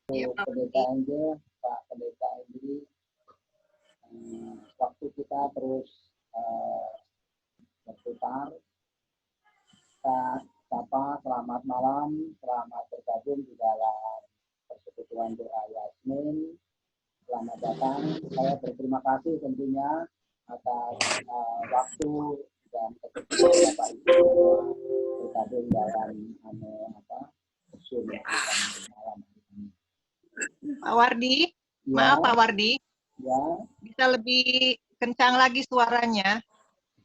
Ya, Pak Pendeta Angel, Pak Pendeta Andri, waktu kita terus berputar. Kita sapa selamat malam, selamat bergabung di dalam persekutuan doa Yasmin. Selamat datang. Saya berterima kasih tentunya atas waktu dan kesempatan Bapak Ibu bergabung dalam Zoom malam ini. Pak Wardi, Ya. Maaf Pak Wardi, Ya. bisa lebih kencang lagi suaranya.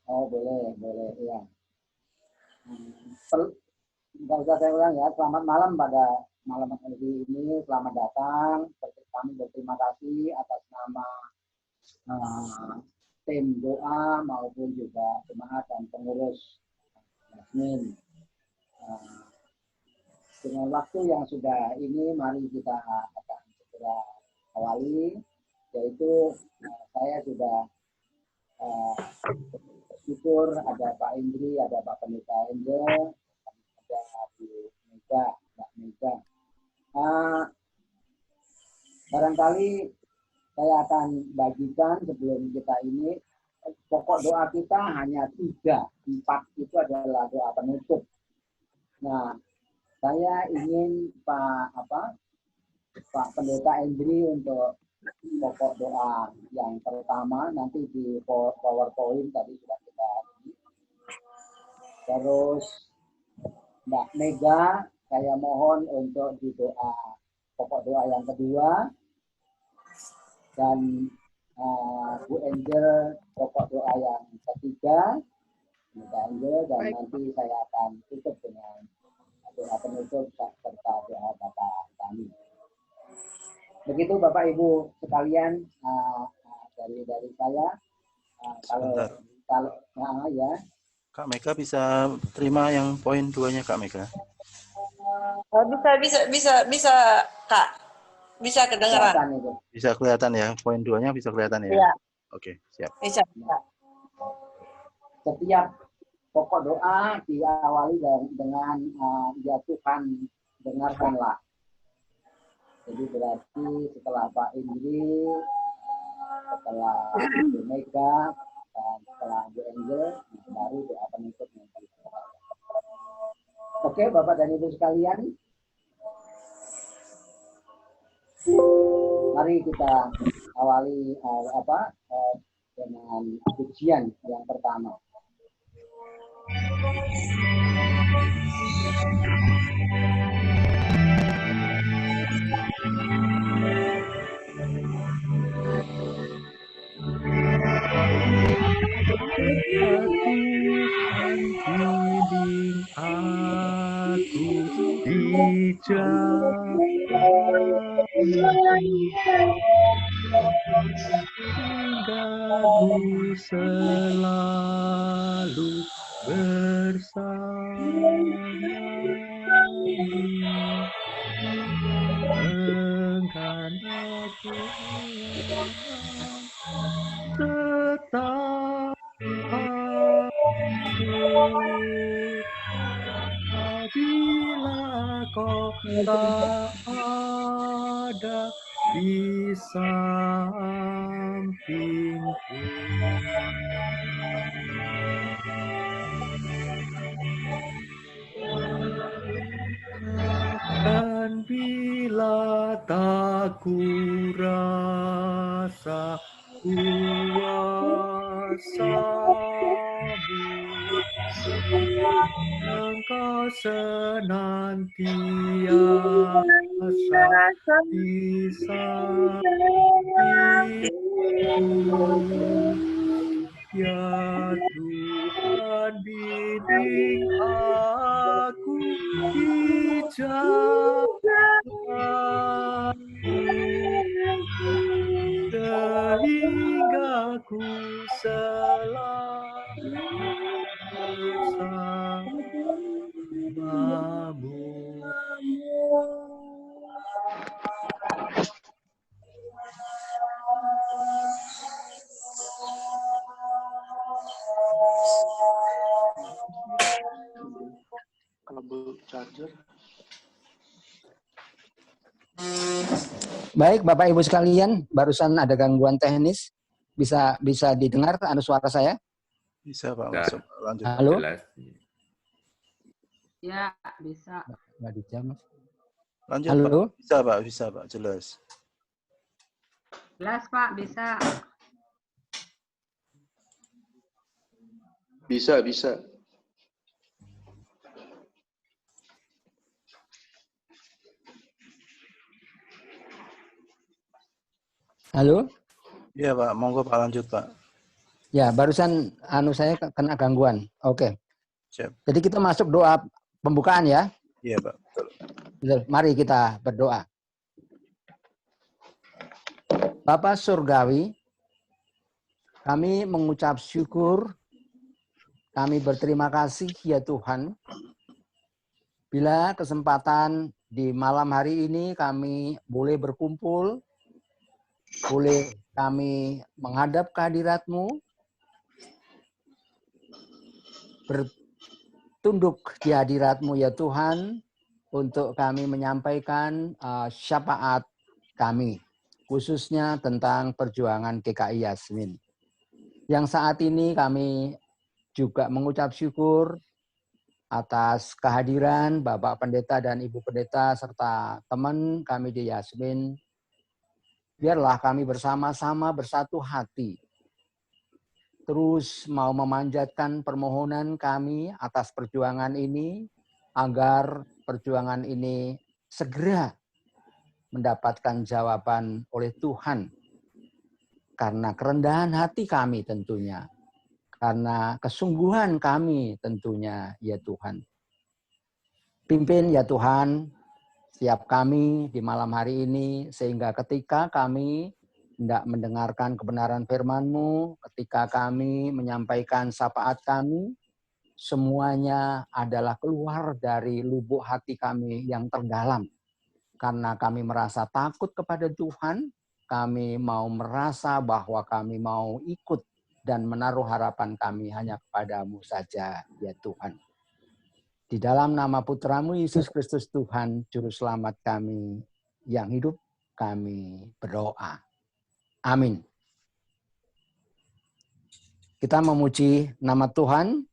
Oh boleh ya. Nggak usah saya ulang ya. Selamat malam pada malam hari ini. Selamat datang. Kami berterima kasih atas nama tim doa maupun juga jemaat dan pengurus Yasmin. Dengan waktu yang sudah ini, mari kita akan segera awali, yaitu saya sudah bersyukur ada Pak Indri, ada Pak Pendeta Angel, ada Bu Mega, Mbak Mega. Barangkali saya akan bagikan sebelum kita ini, pokok doa kita hanya 3, 4 itu adalah doa penutup. Nah, saya ingin Pak Pendeta Andri untuk pokok doa yang pertama, nanti di PowerPoint tadi sudah kita ini. Terus Mbak Mega, saya mohon untuk di doa pokok doa yang kedua, dan Bu Angel pokok doa yang ketiga, Mbak Angel, dan nanti saya akan tutup dengan doa penutup serta doa Bapak kami. Begitu Bapak Ibu sekalian, dari saya. Kalau ya. Kak Mega bisa terima yang poin 2-nya Kak Mega? Bisa Kak. Bisa kedengaran. Bisa kelihatan ya, poin 2-nya bisa kelihatan ya? Iya. Oke, siap. Bisa. Setiap pokok doa diawali dengan ya Tuhan dengarkanlah. Jadi berarti setelah Pak Indri, setelah Bu Mega, dan setelah Bu Angel, baru doa penutup. Oke, Bapak dan Ibu sekalian, mari kita awali dengan pujian yang pertama. Bimbing aku di jalan hingga ku selalu bersamamu, enggan aku tetap bila kau tak ada di sampingku. Dan bila tak ku rasa kuasamu, Engkau senantiasa di sampingku. Ya Tuhan, bimbing aku di jalanmu, sehingga ku selalu bersamamu. Kabel charger. Baik, Bapak Ibu sekalian, barusan ada gangguan teknis. Bisa didengar suara saya? Bisa Pak, Bisa. masuk. Lanjut. Halo? Jelas. Ya, bisa. Nggak dijam. Lanjut Halo? Pak. Bisa Pak, jelas. Jelas, Pak, bisa. Bisa. Halo? Iya Pak, monggo Pak, lanjut Pak. Ya, barusan saya kena gangguan. Oke. Siap. Jadi kita masuk doa pembukaan ya. Iya Pak, betul. Betul. Mari kita berdoa. Bapa Surgawi, kami mengucap syukur, kami berterima kasih ya Tuhan, bila kesempatan di malam hari ini kami boleh berkumpul, boleh kami menghadap kehadirat-Mu, bertunduk di hadirat-Mu ya Tuhan, untuk kami menyampaikan syafaat kami, khususnya tentang perjuangan GKI Yasmin. Yang saat ini kami juga mengucap syukur atas kehadiran Bapak Pendeta dan Ibu Pendeta serta teman kami di Yasmin. Biarlah kami bersama-sama bersatu hati, terus mau memanjatkan permohonan kami atas perjuangan ini, agar perjuangan ini segera mendapatkan jawaban oleh Tuhan. Karena kerendahan hati kami tentunya. Karena kesungguhan kami tentunya ya Tuhan. Pimpin ya Tuhan setiap kami di malam hari ini, sehingga ketika kami hendak mendengarkan kebenaran firman-Mu, ketika kami menyampaikan syafaat kami, semuanya adalah keluar dari lubuk hati kami yang terdalam. Karena kami merasa takut kepada Tuhan, kami mau merasa bahwa kami mau ikut dan menaruh harapan kami hanya kepada-Mu saja, ya Tuhan. Di dalam nama Putra-Mu Yesus Kristus Tuhan, Juru Selamat kami yang hidup, kami berdoa. Amin. Kita memuji nama Tuhan.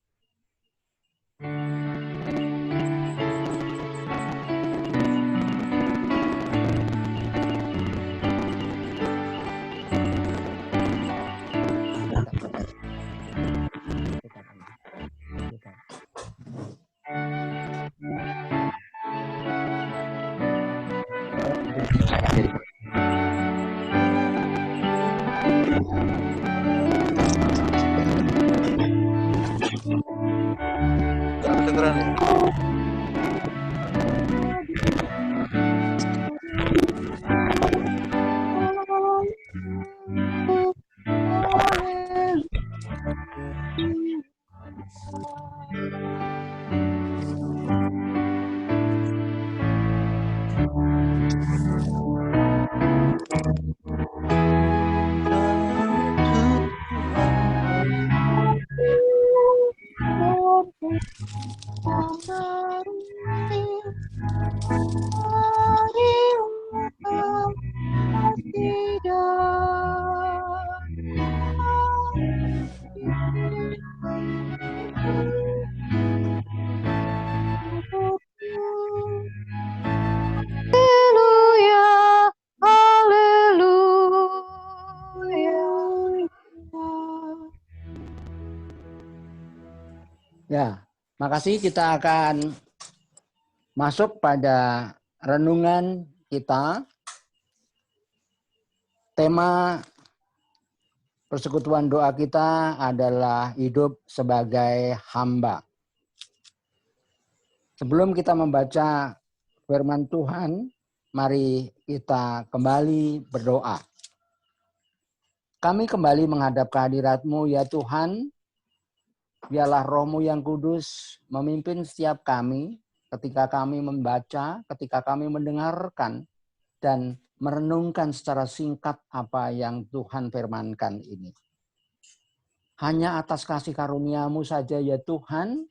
Nggak kedengeran ya? Ya, makasih. Kita akan masuk pada renungan kita. Tema persekutuan doa kita adalah hidup sebagai hamba. Sebelum kita membaca firman Tuhan, mari kita kembali berdoa. Kami kembali menghadap kehadirat-Mu ya Tuhan. Biarlah Roh-Mu yang kudus memimpin setiap kami ketika kami membaca, ketika kami mendengarkan, dan merenungkan secara singkat apa yang Tuhan firmankan ini. Hanya atas kasih karunia-Mu saja ya Tuhan,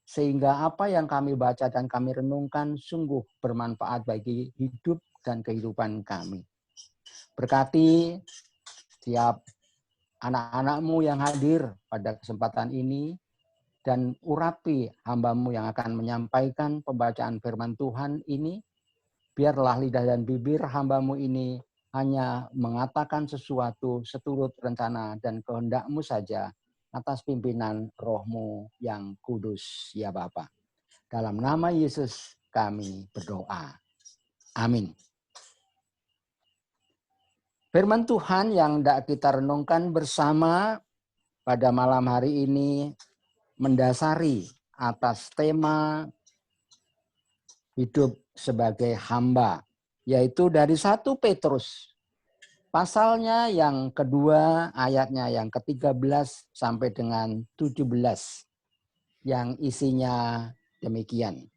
sehingga apa yang kami baca dan kami renungkan sungguh bermanfaat bagi hidup dan kehidupan kami. Berkati setiap anak-anak-Mu yang hadir pada kesempatan ini, dan urapi hamba-Mu yang akan menyampaikan pembacaan firman Tuhan ini. Biarlah lidah dan bibir hamba-Mu ini hanya mengatakan sesuatu seturut rencana dan kehendak-Mu saja atas pimpinan Roh-Mu yang kudus, ya Bapa. Dalam nama Yesus kami berdoa. Amin. Firman Tuhan yang hendak kita renungkan bersama pada malam hari ini mendasari atas tema hidup sebagai hamba, yaitu dari 1 Petrus pasalnya yang kedua, ayatnya yang ke-13 sampai dengan 17, yang isinya demikian.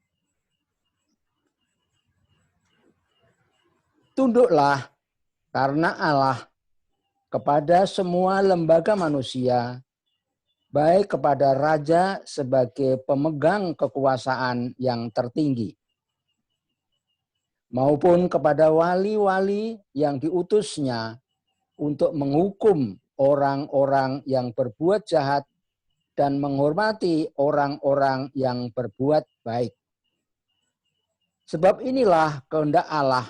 Tunduklah karena Allah kepada semua lembaga manusia, baik kepada raja sebagai pemegang kekuasaan yang tertinggi, maupun kepada wali-wali yang diutusnya untuk menghukum orang-orang yang berbuat jahat dan menghormati orang-orang yang berbuat baik. Sebab inilah kehendak Allah,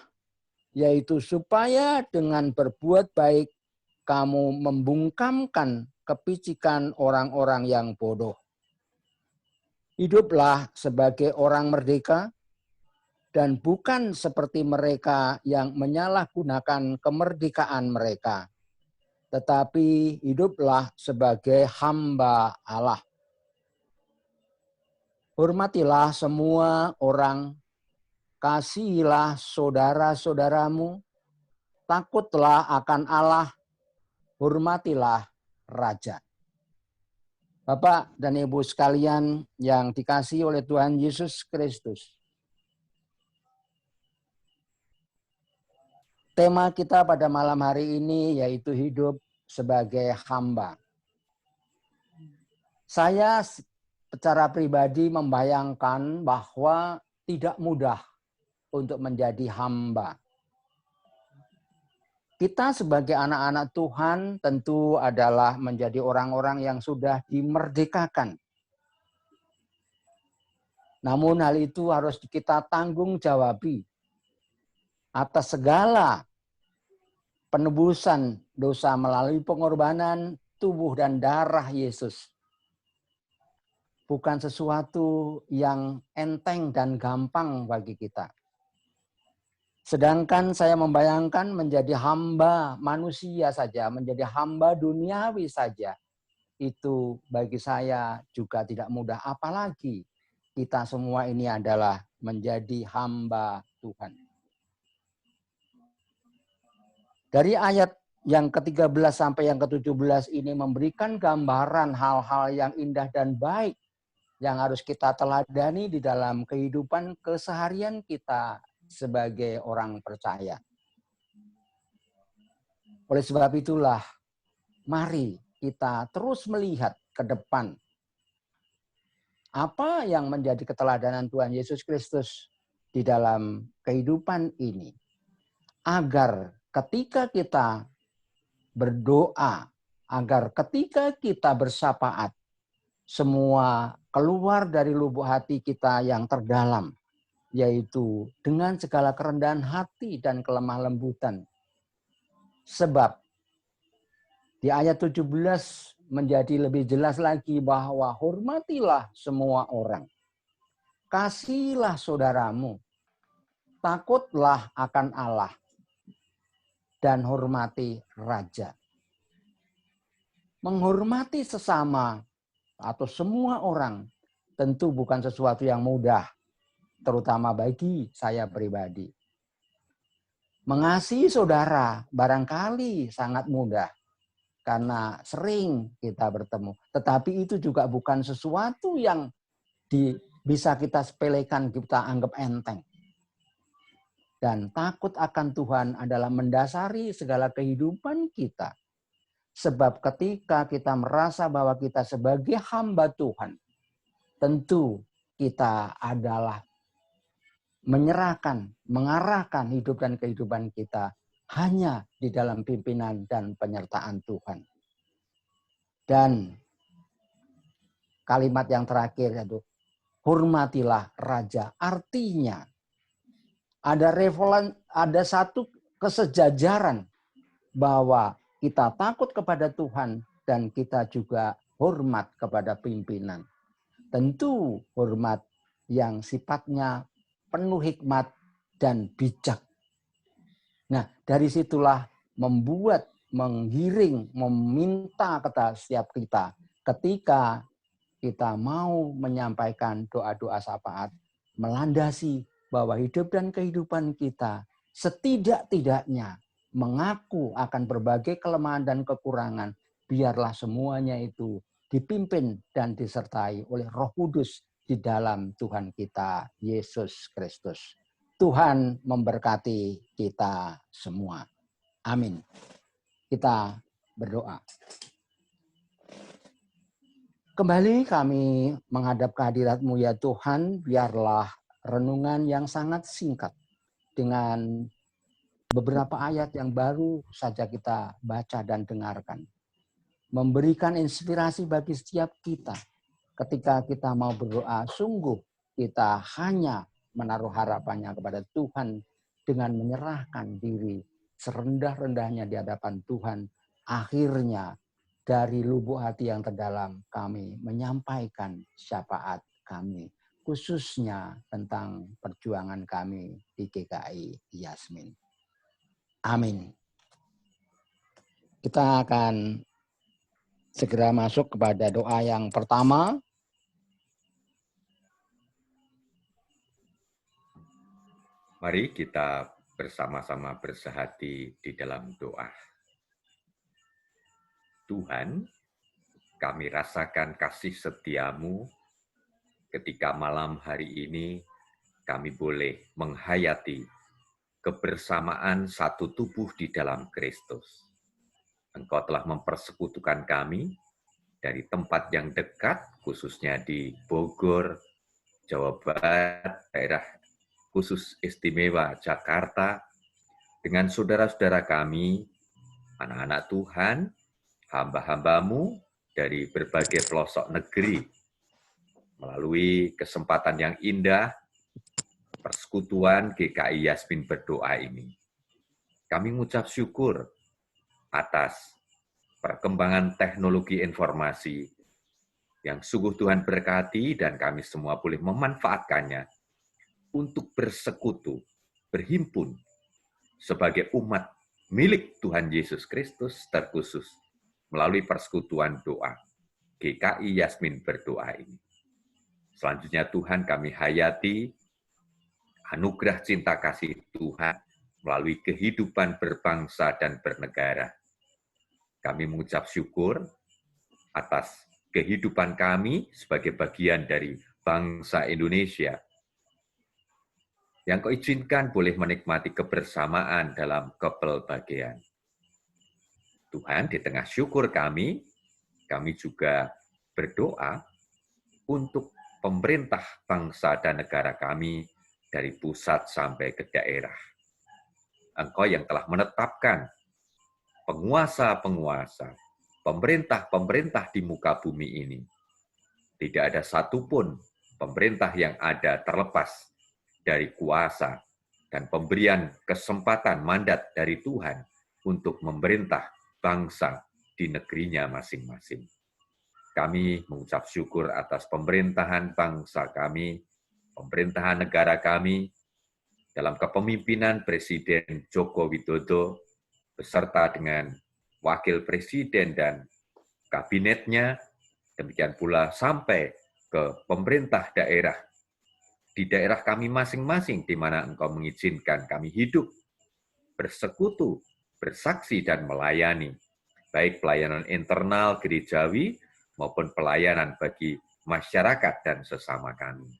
yaitu supaya dengan berbuat baik kamu membungkamkan kepicikan orang-orang yang bodoh. Hiduplah sebagai orang merdeka, dan bukan seperti mereka yang menyalahgunakan kemerdekaan mereka, tetapi hiduplah sebagai hamba Allah. Hormatilah semua orang, kasihilah saudara-saudaramu, takutlah akan Allah, hormatilah raja. Bapak dan Ibu sekalian yang dikasihi oleh Tuhan Yesus Kristus, tema kita pada malam hari ini yaitu hidup sebagai hamba. Saya secara pribadi membayangkan bahwa tidak mudah untuk menjadi hamba. Kita sebagai anak-anak Tuhan tentu adalah menjadi orang-orang yang sudah dimerdekakan. Namun hal itu harus kita tanggung jawabi atas segala penebusan dosa melalui pengorbanan tubuh dan darah Yesus. Bukan sesuatu yang enteng dan gampang bagi kita. Sedangkan saya membayangkan menjadi hamba manusia saja, menjadi hamba duniawi saja, itu bagi saya juga tidak mudah. Apalagi kita semua ini adalah menjadi hamba Tuhan. Dari ayat yang ke-13 sampai yang ke-17 ini memberikan gambaran hal-hal yang indah dan baik yang harus kita teladani di dalam kehidupan keseharian kita sebagai orang percaya. Oleh sebab itulah, mari kita terus melihat ke depan. Apa yang menjadi keteladanan Tuhan Yesus Kristus di dalam kehidupan ini. Agar ketika kita berdoa, agar ketika kita bersyafaat, semua keluar dari lubuk hati kita yang terdalam, yaitu dengan segala kerendahan hati dan kelemah lembutan. Sebab di ayat 17 menjadi lebih jelas lagi bahwa hormatilah semua orang. Kasihilah saudaramu. Takutlah akan Allah. Dan hormati raja. Menghormati sesama atau semua orang tentu bukan sesuatu yang mudah. Terutama bagi saya pribadi. Mengasihi saudara barangkali sangat mudah karena sering kita bertemu. Tetapi itu juga bukan sesuatu yang bisa kita sepelekan, kita anggap enteng. Dan takut akan Tuhan adalah mendasari segala kehidupan kita. Sebab ketika kita merasa bahwa kita sebagai hamba Tuhan, tentu kita adalah menyerahkan, mengarahkan hidup dan kehidupan kita hanya di dalam pimpinan dan penyertaan Tuhan. Dan kalimat yang terakhir yaitu hormatilah raja. Artinya ada satu kesejajaran bahwa kita takut kepada Tuhan dan kita juga hormat kepada pimpinan. Tentu hormat yang sifatnya penuh hikmat dan bijak. Nah, dari situlah menggiring, meminta kepada setiap kita ketika kita mau menyampaikan doa-doa syafaat, melandasi bahwa hidup dan kehidupan kita setidak-tidaknya mengaku akan berbagai kelemahan dan kekurangan, biarlah semuanya itu dipimpin dan disertai oleh Roh Kudus di dalam Tuhan kita, Yesus Kristus. Tuhan memberkati kita semua. Amin. Kita berdoa. Kembali kami menghadap kehadirat-Mu ya Tuhan, biarlah renungan yang sangat singkat dengan beberapa ayat yang baru saja kita baca dan dengarkan. Memberikan inspirasi bagi setiap kita. Ketika kita mau berdoa, sungguh kita hanya menaruh harapannya kepada Tuhan dengan menyerahkan diri serendah-rendahnya di hadapan Tuhan. Akhirnya dari lubuk hati yang terdalam kami menyampaikan syafaat kami, khususnya tentang perjuangan kami di GKI Yasmin. Amin. Kita akan segera masuk kepada doa yang pertama. Mari kita bersama-sama bersehati di dalam doa. Tuhan, kami rasakan kasih setia-Mu ketika malam hari ini kami boleh menghayati kebersamaan satu tubuh di dalam Kristus. Engkau telah mempersekutukan kami dari tempat yang dekat, khususnya di Bogor, Jawa Barat, daerah khusus istimewa Jakarta, dengan saudara-saudara kami, anak-anak Tuhan, hamba-hamba-Mu dari berbagai pelosok negeri, melalui kesempatan yang indah, persekutuan GKI Yasmin berdoa ini. Kami mengucap syukur atas perkembangan teknologi informasi yang sungguh Tuhan berkati dan kami semua boleh memanfaatkannya untuk bersekutu, berhimpun sebagai umat milik Tuhan Yesus Kristus terkhusus melalui persekutuan doa GKI Yasmin berdoa ini. Selanjutnya Tuhan kami hayati anugerah cinta kasih Tuhan melalui kehidupan berbangsa dan bernegara. Kami mengucap syukur atas kehidupan kami sebagai bagian dari bangsa Indonesia yang Kau izinkan boleh menikmati kebersamaan dalam kepelbagaian. Tuhan, di tengah syukur kami juga berdoa untuk pemerintah bangsa dan negara kami dari pusat sampai ke daerah. Engkau yang telah menetapkan penguasa-penguasa, pemerintah-pemerintah di muka bumi ini. Tidak ada satupun pemerintah yang ada terlepas dari kuasa dan pemberian kesempatan mandat dari Tuhan untuk memerintah bangsa di negerinya masing-masing. Kami mengucap syukur atas pemerintahan bangsa kami, pemerintahan negara kami, dalam kepemimpinan Presiden Joko Widodo, beserta dengan Wakil Presiden dan kabinetnya, demikian pula sampai ke pemerintah daerah, di daerah kami masing-masing, di mana Engkau mengizinkan kami hidup, bersekutu, bersaksi, dan melayani, baik pelayanan internal gerejawi maupun pelayanan bagi masyarakat dan sesama kami.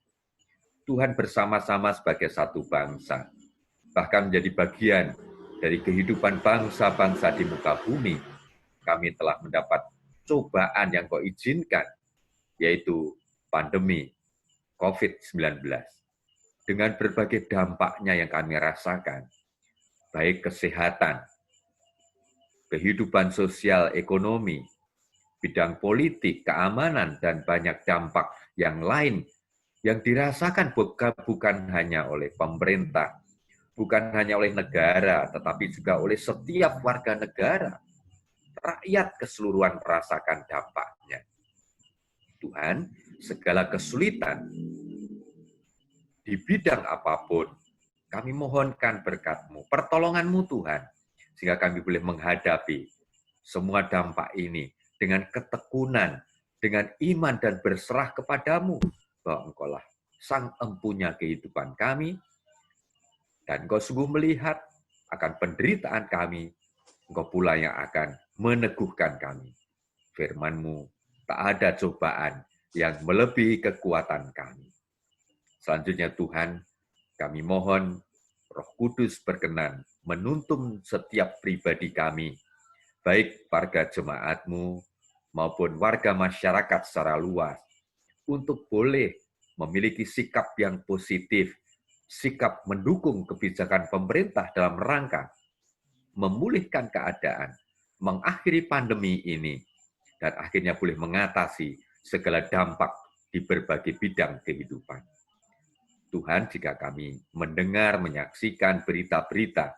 Tuhan bersama-sama sebagai satu bangsa, bahkan menjadi bagian dari kehidupan bangsa-bangsa di muka bumi, kami telah mendapat cobaan yang Kau izinkan, yaitu pandemi COVID-19. dengan berbagai dampaknya yang kami rasakan, baik kesehatan, kehidupan sosial, ekonomi, bidang politik, keamanan, dan banyak dampak yang lain yang dirasakan bukan hanya oleh pemerintah, bukan hanya oleh negara, tetapi juga oleh setiap warga negara. Rakyat keseluruhan merasakan dampaknya. Tuhan, segala kesulitan di bidang apapun, kami mohonkan berkat-Mu, pertolongan-Mu Tuhan, sehingga kami boleh menghadapi semua dampak ini dengan ketekunan, dengan iman dan berserah kepadamu, bahwa Engkaulah Sang Empunya kehidupan kami, dan Engkau sungguh melihat akan penderitaan kami, Engkau pula yang akan meneguhkan kami. Firman-Mu, tak ada cobaan yang melebihi kekuatan kami. Selanjutnya Tuhan, kami mohon Roh Kudus berkenan menuntun setiap pribadi kami, baik warga jemaat-Mu maupun warga masyarakat secara luas, untuk boleh memiliki sikap yang positif, sikap mendukung kebijakan pemerintah dalam rangka memulihkan keadaan, mengakhiri pandemi ini, dan akhirnya boleh mengatasi segala dampak di berbagai bidang kehidupan. Tuhan, jika kami mendengar, menyaksikan berita-berita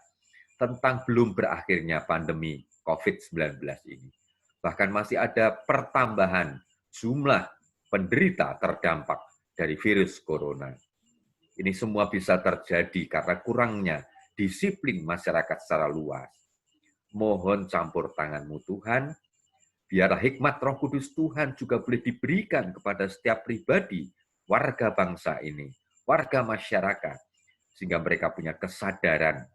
tentang belum berakhirnya pandemi COVID-19 ini, bahkan masih ada pertambahan jumlah penderita terdampak dari virus corona. Ini semua bisa terjadi karena kurangnya disiplin masyarakat secara luas. Mohon campur tangan-Mu Tuhan, biarlah hikmat Roh Kudus Tuhan juga boleh diberikan kepada setiap pribadi, warga bangsa ini, warga masyarakat, sehingga mereka punya kesadaran,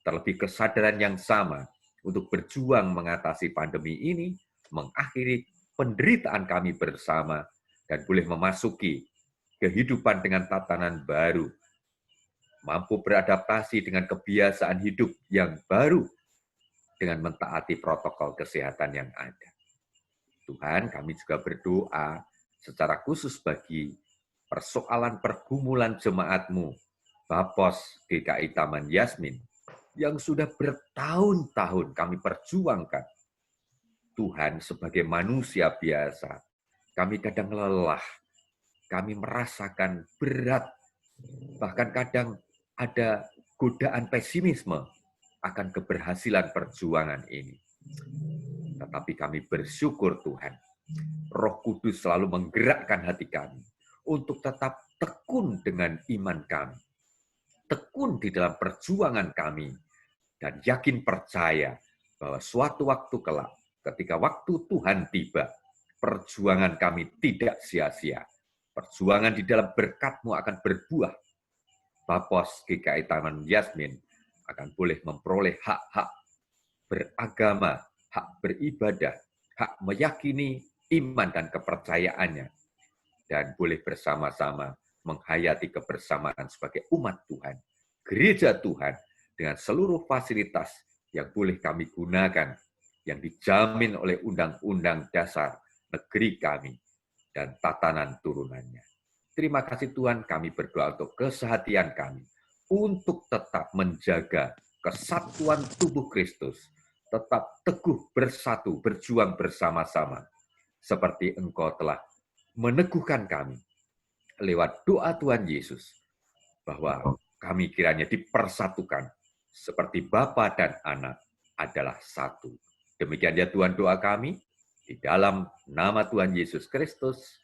terlebih kesadaran yang sama untuk berjuang mengatasi pandemi ini, mengakhiri penderitaan kami bersama, dan boleh memasuki kehidupan dengan tatanan baru, mampu beradaptasi dengan kebiasaan hidup yang baru, dengan mentaati protokol kesehatan yang ada. Tuhan, kami juga berdoa secara khusus bagi persoalan pergumulan jemaat-Mu, Bapos GKI Taman Yasmin, yang sudah bertahun-tahun kami perjuangkan. Tuhan, sebagai manusia biasa, kami kadang lelah, kami merasakan berat, bahkan kadang ada godaan pesimisme akan keberhasilan perjuangan ini. Tetapi kami bersyukur Tuhan, Roh Kudus selalu menggerakkan hati kami untuk tetap tekun dengan iman kami, tekun di dalam perjuangan kami, dan yakin percaya bahwa suatu waktu kelak, ketika waktu Tuhan tiba, perjuangan kami tidak sia-sia. Perjuangan di dalam berkat-Mu akan berbuah. Bapos GKI Taman Yasmin akan boleh memperoleh hak-hak beragama, hak beribadah, hak meyakini iman dan kepercayaannya, dan boleh bersama-sama menghayati kebersamaan sebagai umat Tuhan, gereja Tuhan, dengan seluruh fasilitas yang boleh kami gunakan, yang dijamin oleh Undang-Undang Dasar negeri kami, dan tatanan turunannya. Terima kasih Tuhan, kami berdoa untuk kesehatian kami, untuk tetap menjaga kesatuan tubuh Kristus, tetap teguh bersatu, berjuang bersama-sama, seperti Engkau telah meneguhkan kami lewat doa Tuhan Yesus, bahwa kami kiranya dipersatukan, seperti Bapa dan Anak adalah satu. Demikian ya Tuhan doa kami, di dalam nama Tuhan Yesus Kristus,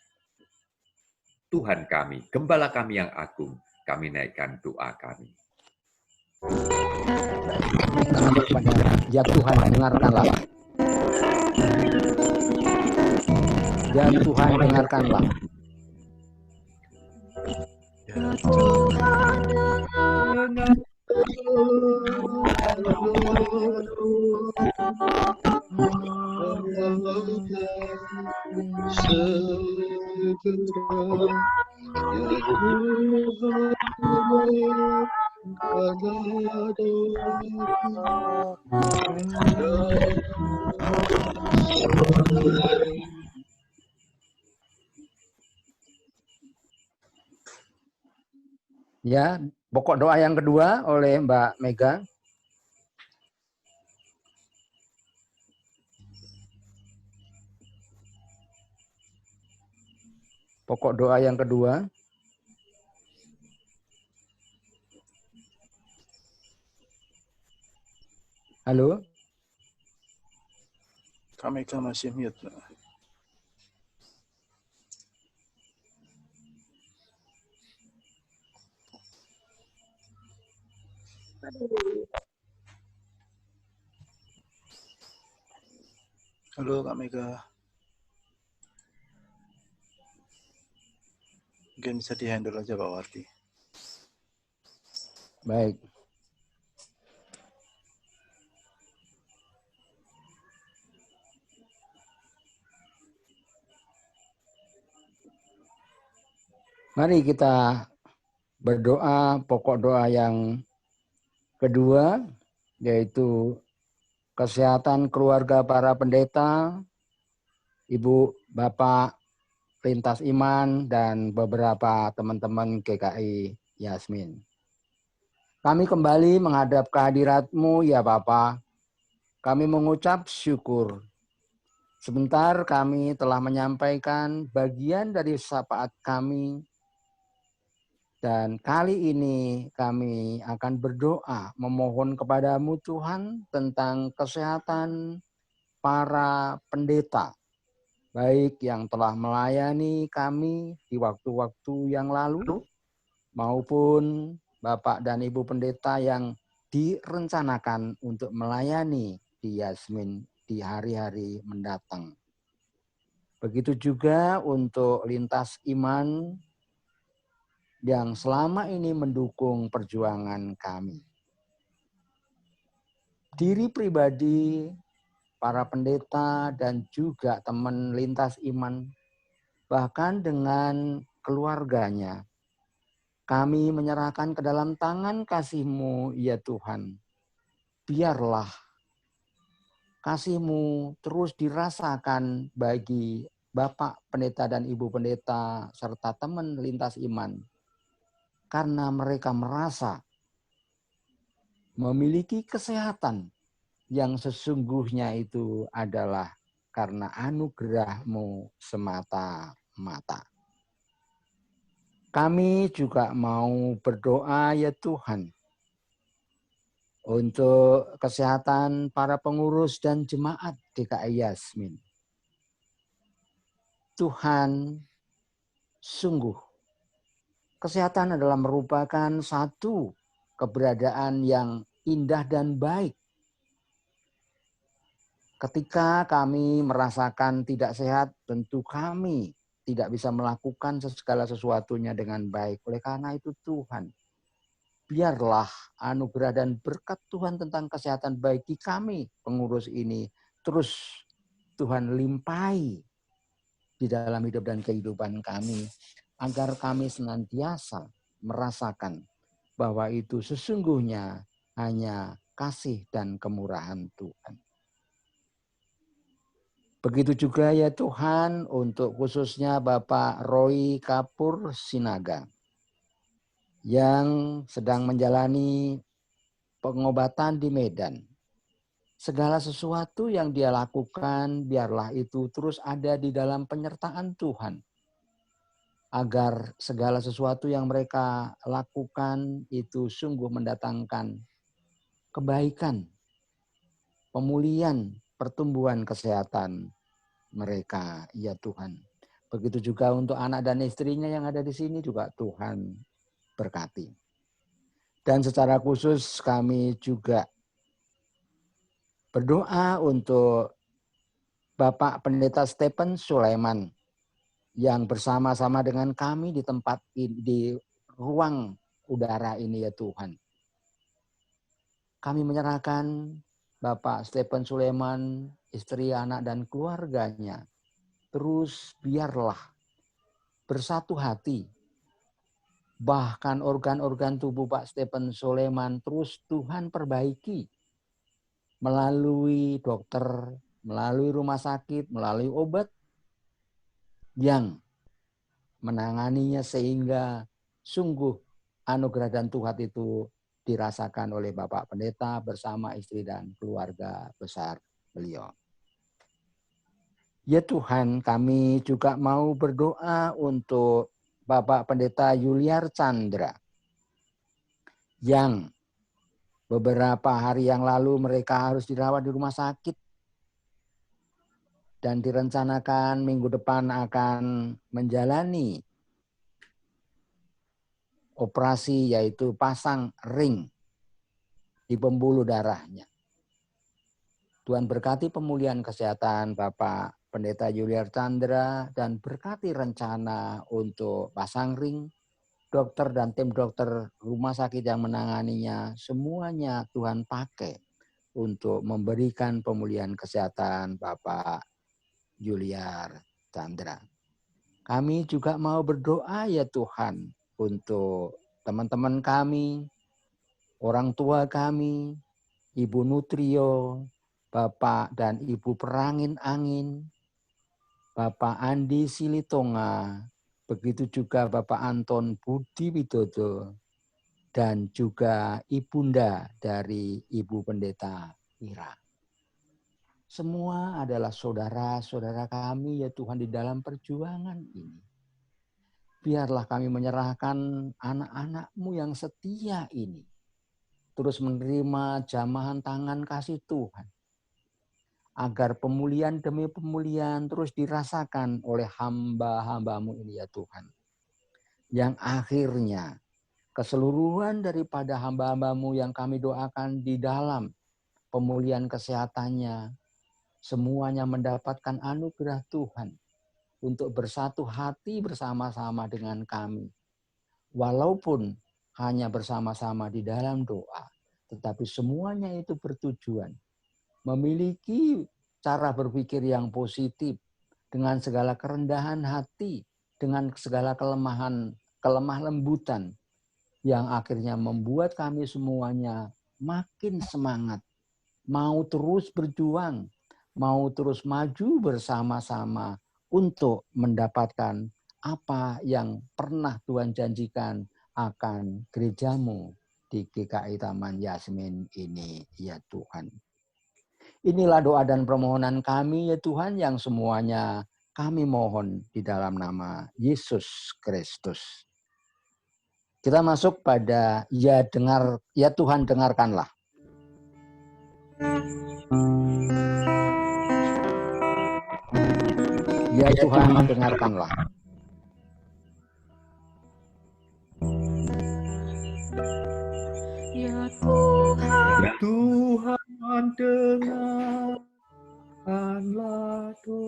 Tuhan kami, Gembala kami yang agung, kami naikkan doa kami. Ya Tuhan, dengarkanlah. Ya Tuhan, dengarkanlah. Ya Tuhan, dengarkanlah. Ya, pokok doa yang kedua oleh Mbak Mega. Pokok doa yang kedua. Halo? Kak Mega masih mute. Halo Kak Mega. Mungkin bisa di-handle aja Pak Wardi. Baik. Mari kita berdoa pokok doa yang kedua, yaitu kesehatan keluarga para pendeta, Ibu, Bapak, Lintas Iman, dan beberapa teman-teman GKI Yasmin. Kami kembali menghadap kehadirat-Mu ya Bapa. Kami mengucap syukur. Sebentar kami telah menyampaikan bagian dari syafaat kami. Dan kali ini kami akan berdoa memohon kepada-Mu Tuhan tentang kesehatan para pendeta. Baik yang telah melayani kami di waktu-waktu yang lalu, maupun Bapak dan Ibu Pendeta yang direncanakan untuk melayani di Yasmin di hari-hari mendatang. Begitu juga untuk Lintas Iman yang selama ini mendukung perjuangan kami. Diri pribadi, para pendeta, dan juga teman Lintas Iman, bahkan dengan keluarganya, kami menyerahkan ke dalam tangan kasih-Mu, ya Tuhan. Biarlah kasih-Mu terus dirasakan bagi Bapak Pendeta dan Ibu Pendeta, serta teman Lintas Iman. Karena mereka merasa memiliki kesehatan yang sesungguhnya itu adalah karena anugerah-Mu semata-mata. Kami juga mau berdoa ya Tuhan untuk kesehatan para pengurus dan jemaat GKI Yasmin. Tuhan, sungguh kesehatan adalah merupakan satu keberadaan yang indah dan baik. Ketika kami merasakan tidak sehat, tentu kami tidak bisa melakukan segala sesuatunya dengan baik. Oleh karena itu Tuhan, biarlah anugerah dan berkat Tuhan tentang kesehatan bagi kami pengurus ini terus Tuhan limpahi di dalam hidup dan kehidupan kami, agar kami senantiasa merasakan bahwa itu sesungguhnya hanya kasih dan kemurahan Tuhan. Begitu juga ya Tuhan untuk khususnya Bapak Roy Kapur Sinaga yang sedang menjalani pengobatan di Medan. Segala sesuatu yang dia lakukan biarlah itu terus ada di dalam penyertaan Tuhan. Agar segala sesuatu yang mereka lakukan itu sungguh mendatangkan kebaikan, pemulihan, pertumbuhan kesehatan mereka, ya Tuhan. Begitu juga untuk anak dan istrinya yang ada di sini juga Tuhan berkati. Dan secara khusus kami juga berdoa untuk Bapak Pendeta Stephen Sulaiman yang bersama-sama dengan kami di tempat ini, di ruang udara ini ya Tuhan. Kami menyerahkan Bapak Stephen Sulaiman, istri, anak, dan keluarganya. Terus biarlah bersatu hati. Bahkan organ-organ tubuh Pak Stephen Sulaiman terus Tuhan perbaiki. Melalui dokter, melalui rumah sakit, melalui obat yang menanganinya sehingga sungguh anugerah dan Tuhan itu dirasakan oleh Bapak Pendeta bersama istri dan keluarga besar beliau. Ya Tuhan, kami juga mau berdoa untuk Bapak Pendeta Yuliar Chandra yang beberapa hari yang lalu mereka harus dirawat di rumah sakit dan direncanakan minggu depan akan menjalani operasi, yaitu pasang ring di pembuluh darahnya. Tuhan berkati pemulihan kesehatan Bapak Pendeta Yuliar Chandra dan berkati rencana untuk pasang ring. Dokter dan tim dokter rumah sakit yang menanganinya, semuanya Tuhan pakai untuk memberikan pemulihan kesehatan Bapak Yuliar Chandra. Kami juga mau berdoa ya Tuhan untuk teman-teman kami, orang tua kami, Ibu Nutrio, Bapak dan Ibu Perangin Angin, Bapak Andi Silitonga, begitu juga Bapak Anton Budi Widodo, dan juga ibunda dari Ibu Pendeta Ira. Semua adalah saudara-saudara kami ya Tuhan di dalam perjuangan ini. Biarlah kami menyerahkan anak-anak-Mu yang setia ini, terus menerima jamahan tangan kasih Tuhan, agar pemulihan demi pemulihan terus dirasakan oleh hamba-hamba-Mu ini ya Tuhan. Yang akhirnya keseluruhan daripada hamba-hamba-Mu yang kami doakan di dalam pemulihan kesehatannya, semuanya mendapatkan anugerah Tuhan untuk bersatu hati bersama-sama dengan kami. Walaupun hanya bersama-sama di dalam doa, tetapi semuanya itu bertujuan memiliki cara berpikir yang positif, dengan segala kerendahan hati, dengan segala kelemah lembutan, yang akhirnya membuat kami semuanya makin semangat, mau terus berjuang, mau terus maju bersama-sama untuk mendapatkan apa yang pernah Tuhan janjikan akan gereja-Mu di GKI Taman Yasmin ini ya Tuhan. Inilah doa dan permohonan kami ya Tuhan, yang semuanya kami mohon di dalam nama Yesus Kristus. Kita masuk pada ya Tuhan dengarkanlah. Ya Tuhan dengarkanlah. Ya Tuhan, Ya Tuhan dengarkanlah doaku.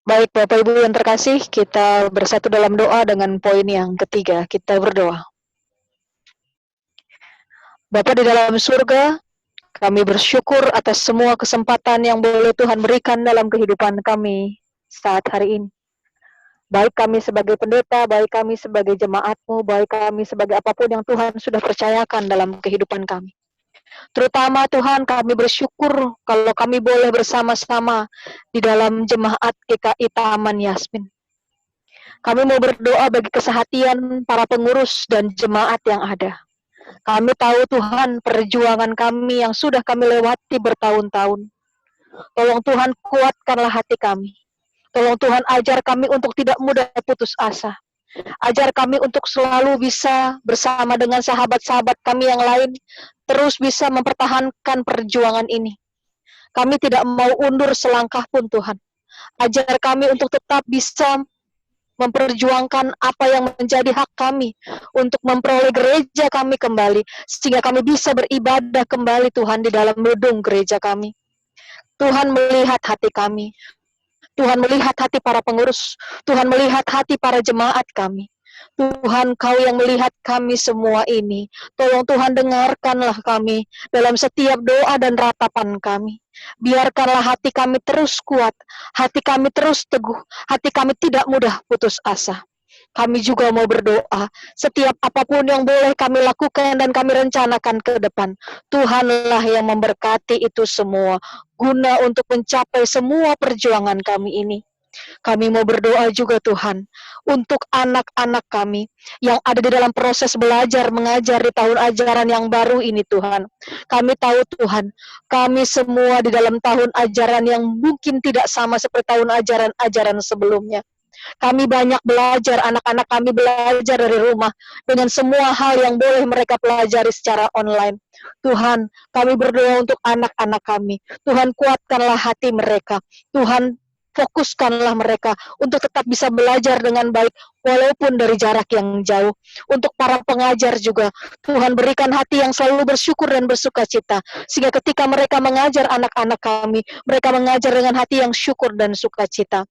Baik Bapak Ibu yang terkasih, kita bersatu dalam doa dengan poin yang ketiga. Kita berdoa. Bapa di dalam surga, kami bersyukur atas semua kesempatan yang boleh Tuhan berikan dalam kehidupan kami saat hari ini. Baik kami sebagai pendeta, baik kami sebagai jemaat-Mu, baik kami sebagai apapun yang Tuhan sudah percayakan dalam kehidupan kami. Terutama Tuhan, kami bersyukur kalau kami boleh bersama-sama di dalam jemaat GKI Taman Yasmin. Kami mau berdoa bagi kesehatan para pengurus dan jemaat yang ada. Kami tahu Tuhan perjuangan kami yang sudah kami lewati bertahun-tahun. Tolong Tuhan kuatkanlah hati kami. Tolong Tuhan ajar kami untuk tidak mudah putus asa. Ajar kami untuk selalu bisa bersama dengan sahabat-sahabat kami yang lain, terus bisa mempertahankan perjuangan ini. Kami tidak mau undur selangkah pun Tuhan. Ajar kami untuk tetap bisa memperjuangkan apa yang menjadi hak kami untuk memperoleh gereja kami kembali, sehingga kami bisa beribadah kembali Tuhan di dalam gedung gereja kami. Tuhan melihat hati kami. Tuhan melihat hati para pengurus. Tuhan melihat hati para jemaat kami. Tuhan, Kau yang melihat kami semua ini. Tolong Tuhan dengarkanlah kami dalam setiap doa dan ratapan kami. Biarkanlah hati kami terus kuat, hati kami terus teguh, hati kami tidak mudah putus asa. Kami juga mau berdoa, setiap apapun yang boleh kami lakukan dan kami rencanakan ke depan, Tuhanlah yang memberkati itu semua, guna untuk mencapai semua perjuangan kami ini. Kami mau berdoa juga Tuhan, untuk anak-anak kami yang ada di dalam proses belajar mengajar di tahun ajaran yang baru ini Tuhan. Kami tahu Tuhan, kami semua di dalam tahun ajaran yang mungkin tidak sama seperti tahun ajaran sebelumnya. Kami banyak belajar, anak-anak kami belajar dari rumah dengan semua hal yang boleh mereka pelajari secara online. Tuhan, kami berdoa untuk anak-anak kami. Tuhan, kuatkanlah hati mereka. Tuhan, fokuskanlah mereka untuk tetap bisa belajar dengan baik walaupun dari jarak yang jauh. Untuk para pengajar juga, Tuhan berikan hati yang selalu bersyukur dan bersukacita, sehingga ketika mereka mengajar anak-anak kami, mereka mengajar dengan hati yang syukur dan sukacita.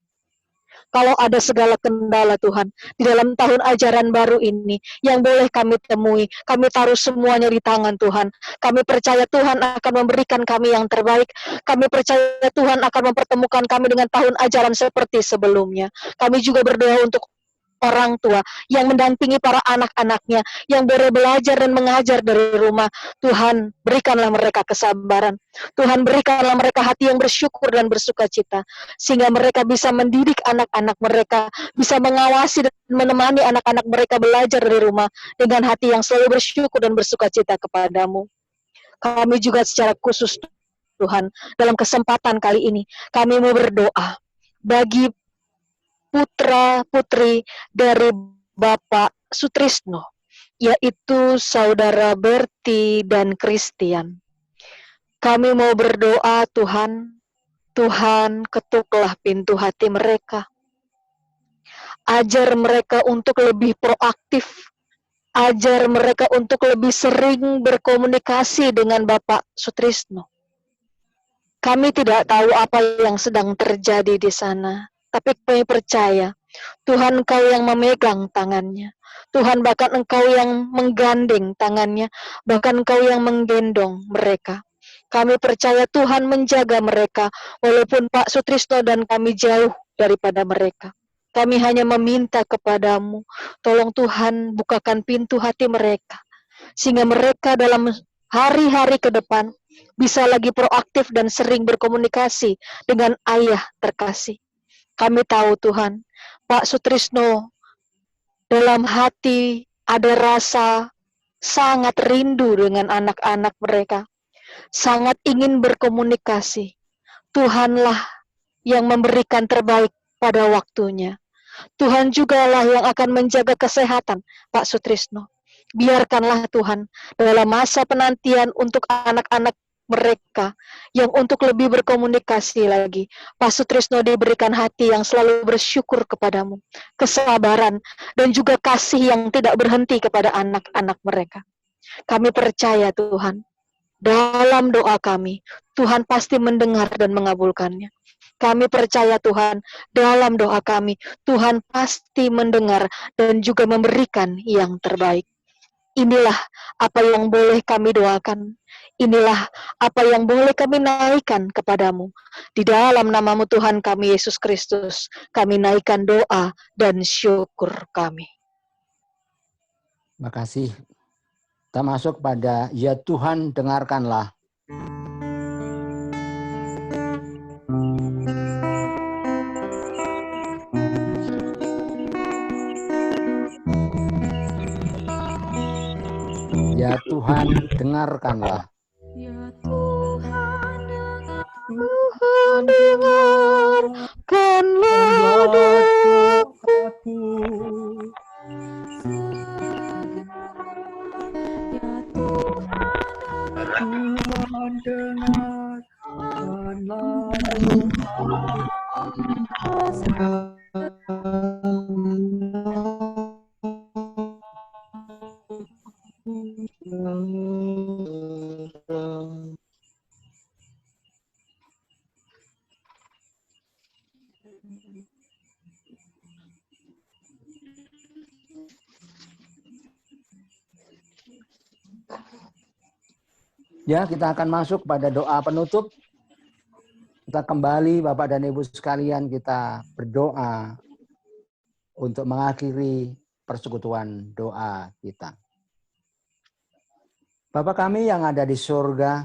Kalau ada segala kendala Tuhan, di dalam tahun ajaran baru ini, yang boleh kami temui, kami taruh semuanya di tangan Tuhan. Kami percaya Tuhan akan memberikan kami yang terbaik. Kami percaya Tuhan akan mempertemukan kami dengan tahun ajaran seperti sebelumnya. Kami juga berdoa untuk orang tua yang mendampingi para anak-anaknya, yang boleh belajar dan mengajar dari rumah. Tuhan, berikanlah mereka kesabaran. Tuhan, berikanlah mereka hati yang bersyukur dan bersukacita, sehingga mereka bisa mendidik anak-anak mereka, bisa mengawasi dan menemani anak-anak mereka belajar dari rumah dengan hati yang selalu bersyukur dan bersukacita kepadamu. Kami juga secara khusus Tuhan, dalam kesempatan kali ini, kami mau berdoa bagi putra-putri dari Bapak Sutrisno, yaitu Saudara Berti dan Christian. Kami mau berdoa Tuhan, Tuhan ketuklah pintu hati mereka. Ajar mereka untuk lebih proaktif, ajar mereka untuk lebih sering berkomunikasi dengan Bapak Sutrisno. Kami tidak tahu apa yang sedang terjadi di sana, tapi kami percaya Tuhan Engkau yang memegang tangannya. Tuhan bahkan Engkau yang menggandeng tangannya, bahkan Engkau yang menggendong mereka. Kami percaya Tuhan menjaga mereka, walaupun Pak Sutrisno dan kami jauh daripada mereka. Kami hanya meminta kepadamu, tolong Tuhan bukakan pintu hati mereka, sehingga mereka dalam hari-hari ke depan bisa lagi proaktif dan sering berkomunikasi dengan ayah terkasih. Kami tahu Tuhan, Pak Sutrisno dalam hati ada rasa sangat rindu dengan anak-anak mereka, sangat ingin berkomunikasi. Tuhanlah yang memberikan terbaik pada waktunya. Tuhan jugalah yang akan menjaga kesehatan Pak Sutrisno. Biarkanlah Tuhan dalam masa penantian untuk anak-anak mereka yang untuk lebih berkomunikasi lagi, Pak Sutrisno diberikan hati yang selalu bersyukur kepadamu, kesabaran dan juga kasih yang tidak berhenti kepada anak-anak mereka. Kami percaya Tuhan, dalam doa kami, Tuhan pasti mendengar dan mengabulkannya. Kami percaya Tuhan, dalam doa kami, Tuhan pasti mendengar dan juga memberikan yang terbaik. Inilah apa yang boleh kami doakan. Inilah apa yang boleh kami naikkan kepadamu. Di dalam namamu Tuhan kami Yesus Kristus, kami naikkan doa dan syukur kami. Terima kasih. Kita masuk pada ya Tuhan dengarkanlah. Ya Tuhan dengarkanlah. Ya Tuhan dengarkanlah doaku. Tuhan dengarkanlah Ya, kita akan masuk pada doa penutup. Kita kembali Bapak dan Ibu sekalian, kita berdoa untuk mengakhiri persekutuan doa kita. Bapa kami yang ada di surga,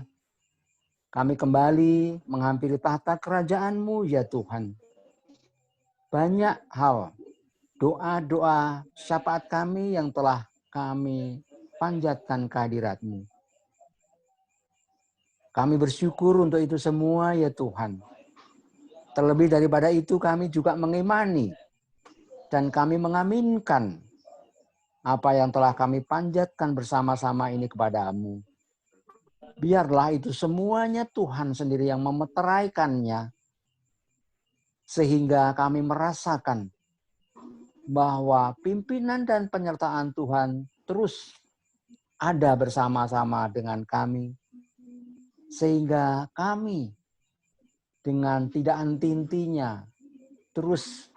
kami kembali menghampiri tahta kerajaan-Mu ya Tuhan. Banyak hal, doa-doa syafaat kami yang telah kami panjatkan kehadirat-Mu. Kami bersyukur untuk itu semua ya Tuhan. Terlebih daripada itu kami juga mengimani dan kami mengaminkan apa yang telah kami panjatkan bersama-sama ini kepada-Mu. Biarlah itu semuanya Tuhan sendiri yang memeteraikannya, sehingga kami merasakan bahwa pimpinan dan penyertaan Tuhan terus ada bersama-sama dengan kami, sehingga kami dengan tidak henti-hentinya terus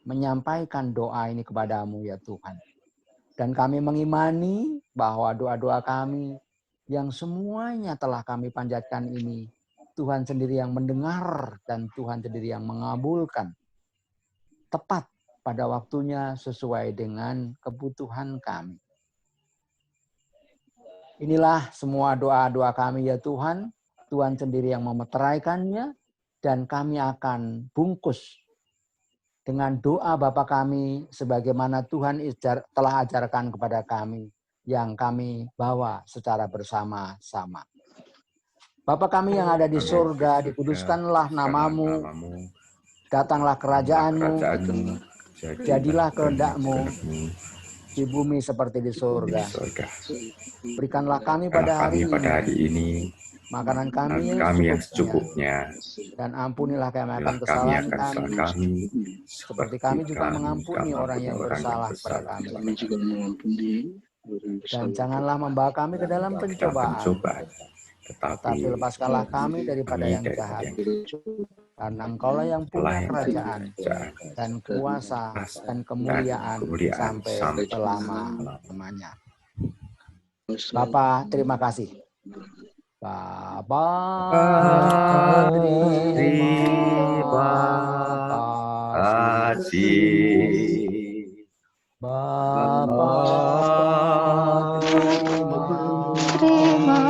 menyampaikan doa ini kepada-Mu ya Tuhan. Dan kami mengimani bahwa doa-doa kami yang semuanya telah kami panjatkan ini, Tuhan sendiri yang mendengar dan Tuhan sendiri yang mengabulkan. Tepat pada waktunya sesuai dengan kebutuhan kami. Inilah semua doa-doa kami ya Tuhan. Tuhan sendiri yang memeteraikannya, dan kami akan bungkus dengan doa Bapa kami sebagaimana Tuhan telah ajarkan kepada kami yang kami bawa secara bersama-sama. Bapa kami yang ada di surga, dikuduskanlah nama-Mu, datanglah kerajaan-Mu, jadilah kehendak-Mu di bumi seperti di surga. Berikanlah kami pada hari ini makanan kami yang secukupnya, dan ampunilah kami akan kesalahan kami, seperti kami juga mengampuni orang yang bersalah kepada kami. Dan janganlah membawa kami ke dalam pencobaan, tetapi lepaskanlah kami daripada yang jahat. Karena Engkaulah yang punya kerajaan dan kuasa dan kemuliaan sampai selama-lamanya. Bapa, terima kasih. Bapa, terima kasih. Bapa, terima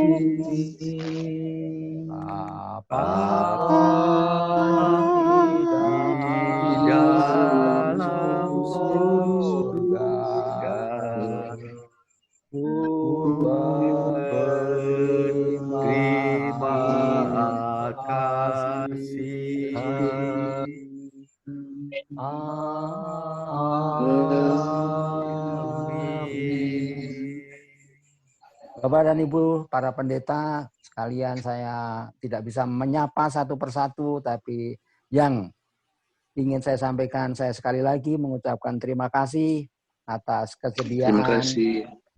kasih. Bapa di dalam surga, berterima kasih. Amin. Bapak dan Ibu, para pendeta sekalian, saya tidak bisa menyapa satu persatu, tapi yang ingin saya sampaikan, saya sekali lagi mengucapkan terima kasih atas kesediaan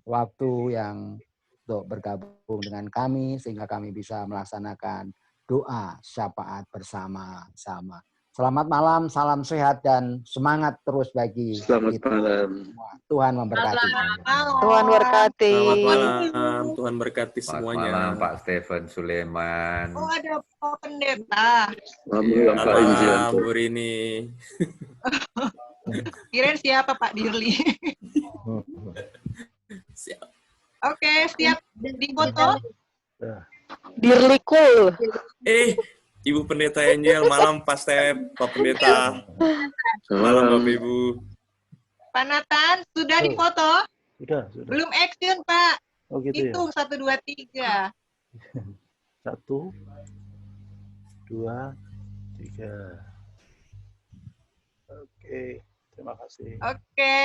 waktu yang untuk bergabung dengan kami, sehingga kami bisa melaksanakan doa syafaat bersama-sama. Selamat malam, salam sehat dan semangat terus bagi Selamat kita. malam. Tuhan memberkati. Tuhan berkati. Selamat malam, Tuhan berkati Selamat semuanya. malam Pak Stephen Suleman. Oh, ada Pak Pendeta. Alhamdulillah Pak Malam, Injianto. Bu Rini. Kirain siapa Pak Dirli? Siap. Oke, siap dipoto. Dirlikul. Ibu Pendeta Angel, malam Pak Step, Pak Pendeta. Malam Bapak Ibu. Pak Nathan, sudah dipoto? Sudah. Belum action, Pak. Oh gitu ya. Hitung 1, 2, 3. 1, 2, 3. Oke, terima kasih. Oke,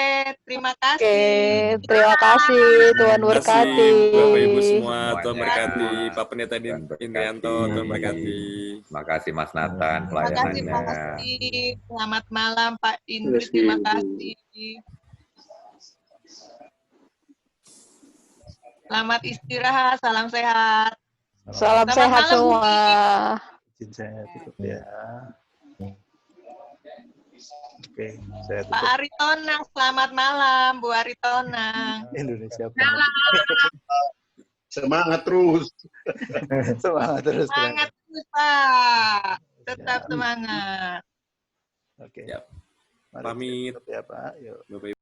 terima Oke, kasih. terima kasih. Tuhan Terima kasih berkati. Bapak Ibu semua, Tuhan Semuanya. berkati. Pak Pendeta Tuhan berkati. Indrianto, Tuhan berkati. Terima kasih Mas Nathan Terima kasih, pelayanannya. Pak Steve. Selamat malam, Pak Indri. Terima Terima kasih, kasih. Selamat istirahat, salam sehat. Salam Selamat sehat malam, semua. Izin saya tutup ya. Oke, saya Pak tutup. Aritonang, selamat malam, Bu Aritonang. Indonesia. Semangat terus. Semangat terus. Semangat terus, Pak. Tetap semangat. Oke. Siap. Mari Pamit. tutup ya Pak. Yuk. Bapak